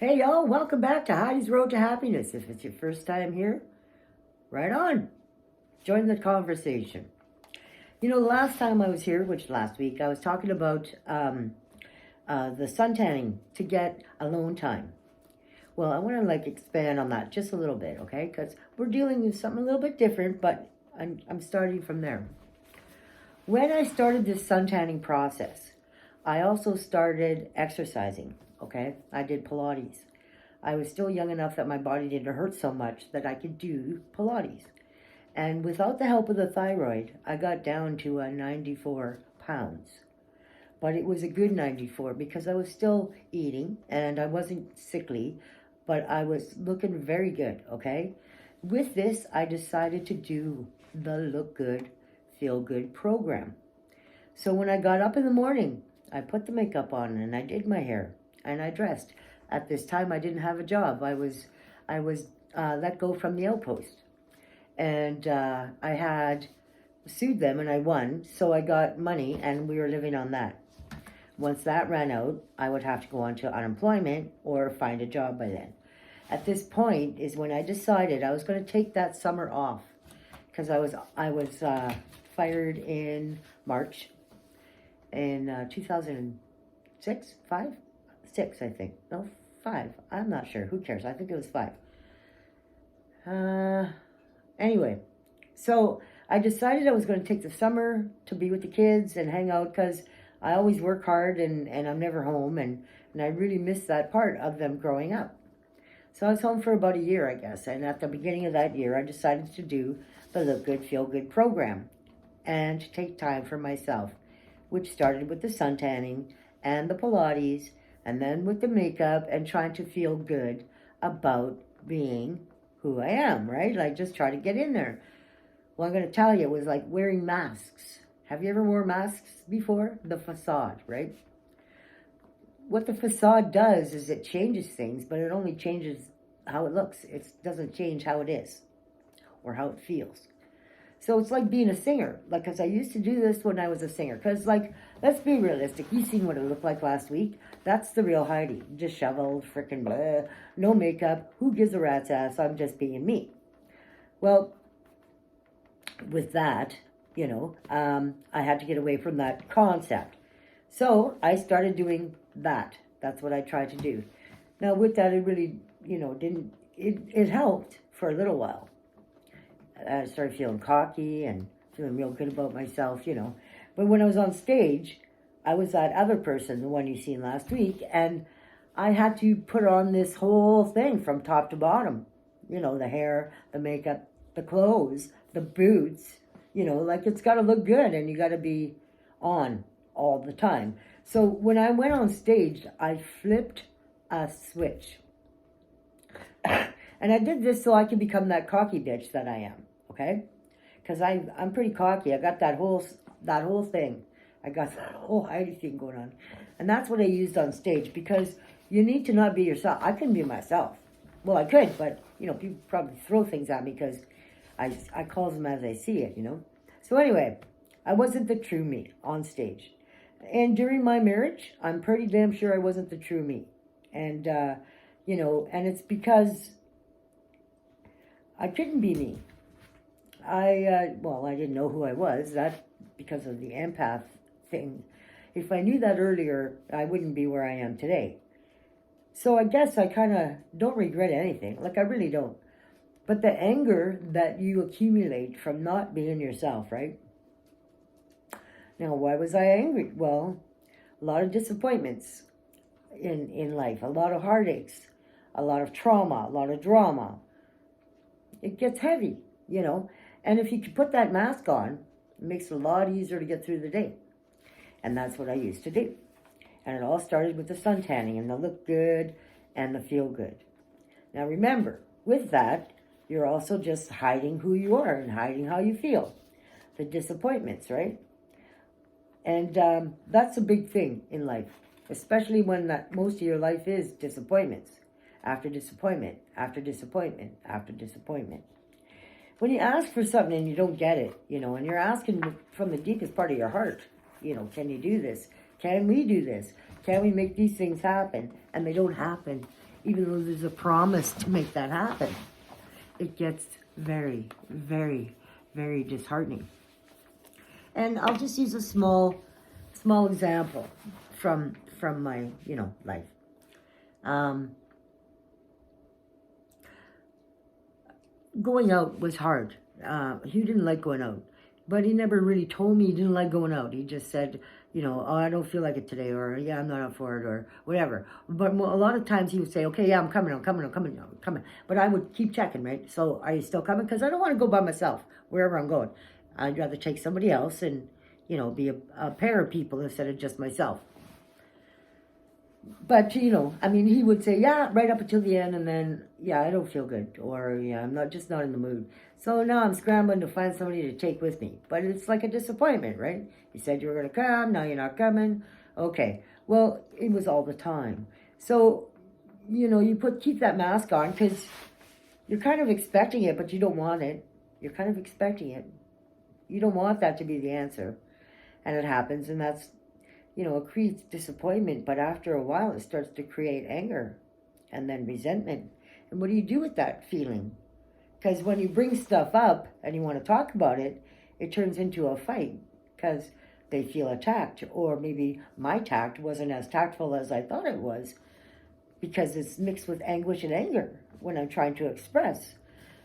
Hey y'all, welcome back to Heidi's Road to Happiness. If it's your first time here, right on. Join the conversation. You know, the last time I was here, which last week, I was talking about the sun tanning to get alone time. Well, I want to expand on that just a little bit, okay? Because we're dealing with something a little bit different, but I'm starting from there. When I started this sun tanning process, I also started exercising, okay? I did Pilates. I was still young enough that my body didn't hurt so much that I could do Pilates. And without the help of the thyroid, I got down to 94 pounds. But it was a good 94 because I was still eating and I wasn't sickly, but I was looking very good, okay? With this, I decided to do the Look Good, Feel Good program. So when I got up in the morning, I put the makeup on and I did my hair and I dressed. At this time, I didn't have a job. I was let go from the outpost, and I had sued them and I won. So I got money and we were living on that. Once that ran out, I would have to go on to unemployment or find a job by then. At this point is when I decided I was going to take that summer off because I was fired in March in 2006, 6, I think. No, 5. I'm not sure. Who cares? I think it was 5. Anyway, so I decided I was going to take the summer to be with the kids and hang out because I always work hard and I'm never home and I really miss that part of them growing up. So I was home for about a year, I guess. And at the beginning of that year, I decided to do the Look Good, Feel Good program and to take time for myself, which started with the sun tanning and the Pilates and then with the makeup and trying to feel good about being who I am, right? Like just try to get in there. Well, I'm going to tell you, it was like wearing masks. Have you ever worn masks before? The facade, right? What the facade does is it changes things, but it only changes how it looks. It doesn't change how it is or how it feels. So it's like being a singer. Like, because I used to do this when I was a singer. Because, let's be realistic. You seen what it looked like last week. That's the real Heidi. Disheveled, freaking blah, no makeup. Who gives a rat's ass? I'm just being me. Well, with that, I had to get away from that concept. So I started doing that. That's what I tried to do. Now, with that, it really, it helped for a little while. I started feeling cocky and feeling real good about myself, But when I was on stage, I was that other person, the one you seen last week, and I had to put on this whole thing from top to bottom. The hair, the makeup, the clothes, the boots, it's got to look good and you got to be on all the time. So when I went on stage, I flipped a switch. And I did this so I could become that cocky bitch that I am, okay? Because I'm pretty cocky. I got that whole thing. I got that whole Heidi thing going on. And that's what I used on stage because you need to not be yourself. I couldn't be myself. Well, I could, but, people probably throw things at me because I call them as I see it, So anyway, I wasn't the true me on stage. And during my marriage, I'm pretty damn sure I wasn't the true me. And, and it's because I couldn't be me. I didn't know who I was. That because of the empath thing. If I knew that earlier, I wouldn't be where I am today. So I guess I kind of don't regret anything. I really don't. But the anger that you accumulate from not being yourself, right? Now, why was I angry? Well, a lot of disappointments in life, a lot of heartaches, a lot of trauma, a lot of drama. It gets heavy, And if you can put that mask on, it makes it a lot easier to get through the day. And that's what I used to do. And it all started with the sun tanning and the Look Good and the Feel Good. Now remember, with that, you're also just hiding who you are and hiding how you feel. The disappointments, right? And that's a big thing in life, especially when most of your life is disappointments. After disappointment, after disappointment, after disappointment. When you ask for something and you don't get it, and you're asking from the deepest part of your heart, can you do this? Can we do this? Can we make these things happen? And they don't happen. even though there's a promise to make that happen, it gets very, very, very disheartening. And I'll just use a small example from my, life. Going out was hard. He didn't like going out, but he never really told me he didn't like going out. He just said, oh, I don't feel like it today, or yeah, I'm not up for it, or whatever. But a lot of times he would say, okay, yeah, I'm coming. But I would keep checking, right? So are you still coming? Because I don't want to go by myself wherever I'm going. I'd rather take somebody else and, be a pair of people instead of just myself. But, he would say, yeah, right up until the end, and then, yeah, I don't feel good, or, yeah, I'm not in the mood. So now I'm scrambling to find somebody to take with me. But it's like a disappointment, right? You said you were going to come, now you're not coming. Okay, well, it was all the time. So, you keep that mask on, because you're kind of expecting it, but you don't want it. You're kind of expecting it. You don't want that to be the answer. And it happens, and that's, it creates disappointment, but after a while it starts to create anger and then resentment. And what do you do with that feeling? Because when you bring stuff up and you want to talk about it, it turns into a fight because they feel attacked. Or maybe my tact wasn't as tactful as I thought it was, because it's mixed with anguish and anger when I'm trying to express.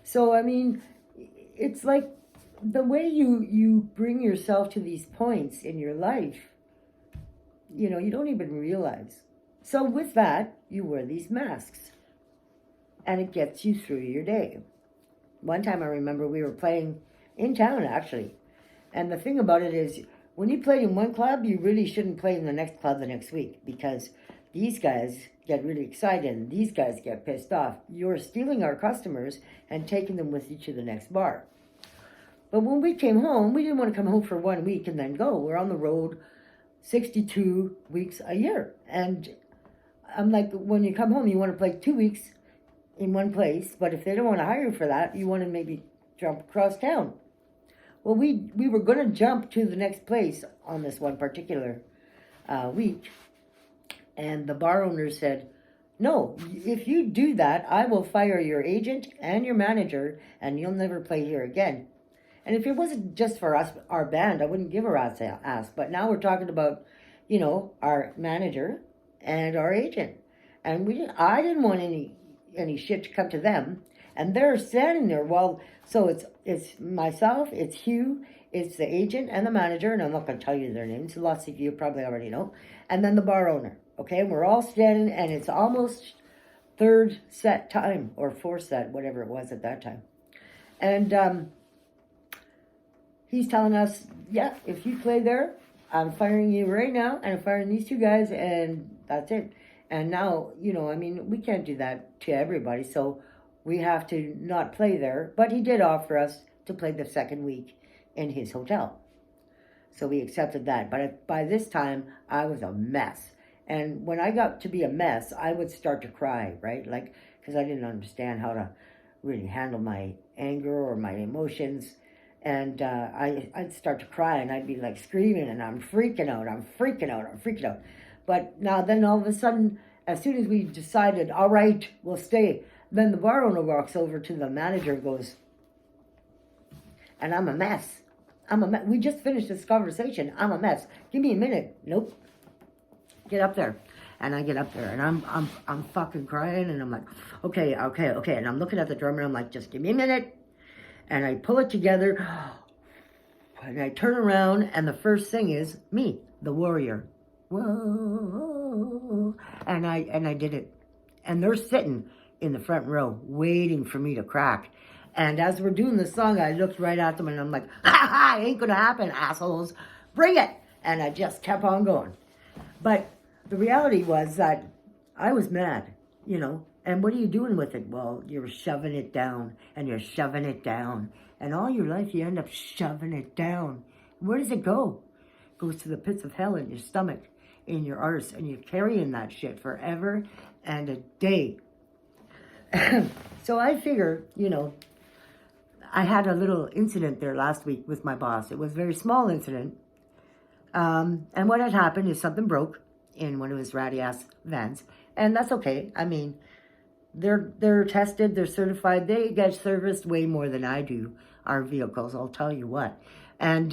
So, it's like the way you bring yourself to these points in your life, you don't even realize. So with that, you wear these masks, and it gets you through your day. One time I remember we were playing in town, actually. And the thing about it is, when you play in one club, you really shouldn't play in the next club the next week, because these guys get really excited and these guys get pissed off. You're stealing our customers and taking them with you to the next bar. But when we came home, we didn't want to come home for 1 week and then go. We're on the road 62 weeks a year. And I'm like, when you come home, you want to play 2 weeks in one place. But if they don't want to hire you for that, you want to maybe jump across town. Well, we were going to jump to the next place on this one particular week. And the bar owner said, no, if you do that, I will fire your agent and your manager, and you'll never play here again. And if it wasn't just for us, our band, I wouldn't give a rat's ass. But now we're talking about, our manager and our agent. And I didn't want any shit to come to them. And they're standing there so it's myself, it's Hugh, it's the agent and the manager, and I'm not going to tell you their names. Lots of you probably already know. And then the bar owner. Okay, and we're all standing, and it's almost third set time, or fourth set, whatever it was at that time. And he's telling us, yeah, if you play there, I'm firing you right now, and I'm firing these two guys, and that's it. And now, we can't do that to everybody, so we have to not play there. But he did offer us to play the second week in his hotel. So we accepted that. But by this time, I was a mess. And when I got to be a mess, I would start to cry, right? Like, because I didn't understand how to really handle my anger or my emotions. And I'd start to cry, and I'd be like screaming, and I'm freaking out. But now then all of a sudden, as soon as we decided, all right, we'll stay, then the bar owner walks over to the manager and goes, and I'm a mess. We just finished this conversation. I'm a mess. Give me a minute. Nope. Get up there. And I get up there, and I'm fucking crying, and I'm like, okay. And I'm looking at the drummer, and I'm like, just give me a minute. And I pull it together, and I turn around, and the first thing is me, the warrior. Whoa. And I did it. And they're sitting in the front row, waiting for me to crack. And as we're doing the song, I looked right at them, and I'm like, ha, ain't gonna happen, assholes. Bring it. And I just kept on going. But the reality was that I was mad, And what are you doing with it? Well, you're shoving it down, and you're shoving it down. And all your life, you end up shoving it down. Where does it go? It goes to the pits of hell in your stomach, in your arse, and you're carrying that shit forever and a day. So I figure, I had a little incident there last week with my boss. It was a very small incident. And what had happened is something broke in one of his ratty-ass vans. And that's okay. they're tested, they're certified. They get serviced way more than I do, our vehicles, I'll tell you what. And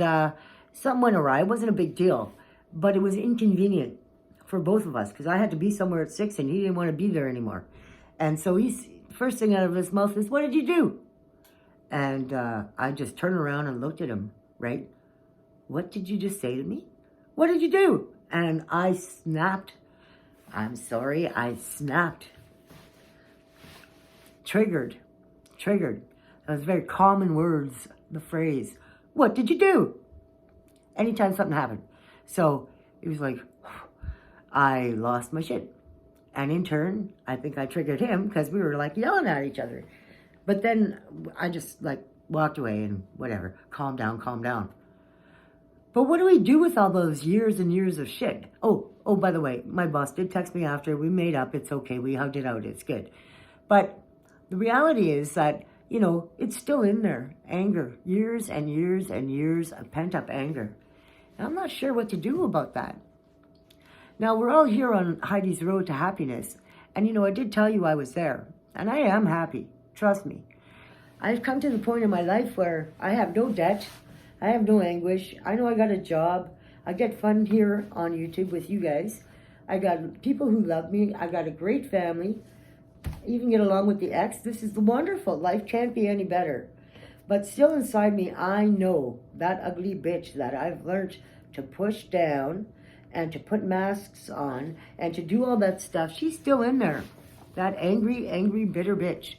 something went awry. It wasn't a big deal, but it was inconvenient for both of us because I had to be somewhere at 6 and he didn't want to be there anymore. And so he's first thing out of his mouth is, "What did you do?" And I just turned around and looked at him, right? "What did you just say to me? What did you do?" And I snapped. I'm sorry, I snapped. Triggered. That was very common words, the phrase, "What did you do?" Anytime something happened. So it was like, I lost my shit. And in turn, I think I triggered him because we were like yelling at each other. But then I just like walked away and whatever, calm down. But what do we do with all those years and years of shit? Oh, by the way, my boss did text me after. We made up. It's okay. We hugged it out. It's good. But the reality is that, it's still in there. Anger. Years and years and years of pent-up anger. And I'm not sure what to do about that. Now, we're all here on Heidi's Road to Happiness. And, I did tell you I was there. And I am happy. Trust me. I've come to the point in my life where I have no debt. I have no anguish. I know I got a job. I get fun here on YouTube with you guys. I got people who love me. I got a great family. Even get along with the ex. This is wonderful. Life can't be any better. But still inside me, I know that ugly bitch that I've learned to push down and to put masks on and to do all that stuff. She's still in there. That angry, bitter bitch.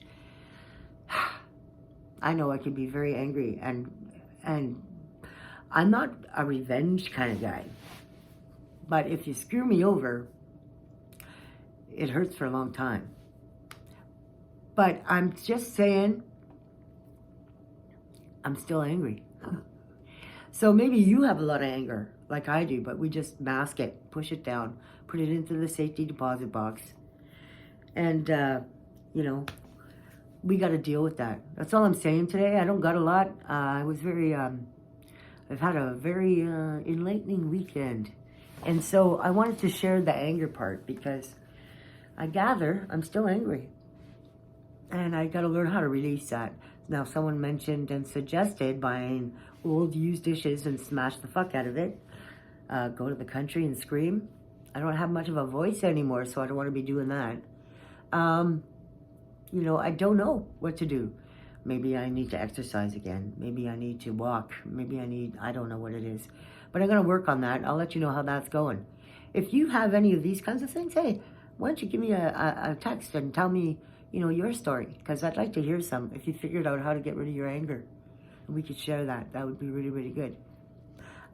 I know I can be very angry and I'm not a revenge kind of guy. But if you screw me over, it hurts for a long time. But I'm just saying, I'm still angry. So maybe you have a lot of anger, like I do, but we just mask it, push it down, put it into the safety deposit box. And, we got to deal with that. That's all I'm saying today. I don't got a lot. I've had a very enlightening weekend. And so I wanted to share the anger part because I gather I'm still angry. And I got to learn how to release that. Now, someone mentioned and suggested buying old used dishes and smash the fuck out of it. Go to the country and scream. I don't have much of a voice anymore, so I don't want to be doing that. I don't know what to do. Maybe I need to exercise again. Maybe I need to walk. I don't know what it is. But I'm going to work on that. I'll let you know how that's going. If you have any of these kinds of things, hey, why don't you give me a text and tell me, your story. Because I'd like to hear some. If you figured out how to get rid of your anger. And we could share that. That would be really, really good.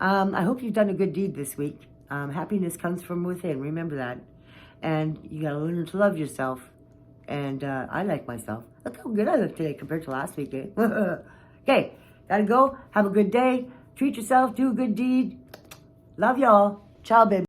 I hope you've done a good deed this week. Happiness comes from within. Remember that. And you got to learn to love yourself. And I like myself. Look how good I look today compared to last week, eh? Okay, gotta go. Have a good day. Treat yourself. Do a good deed. Love y'all. Ciao, baby.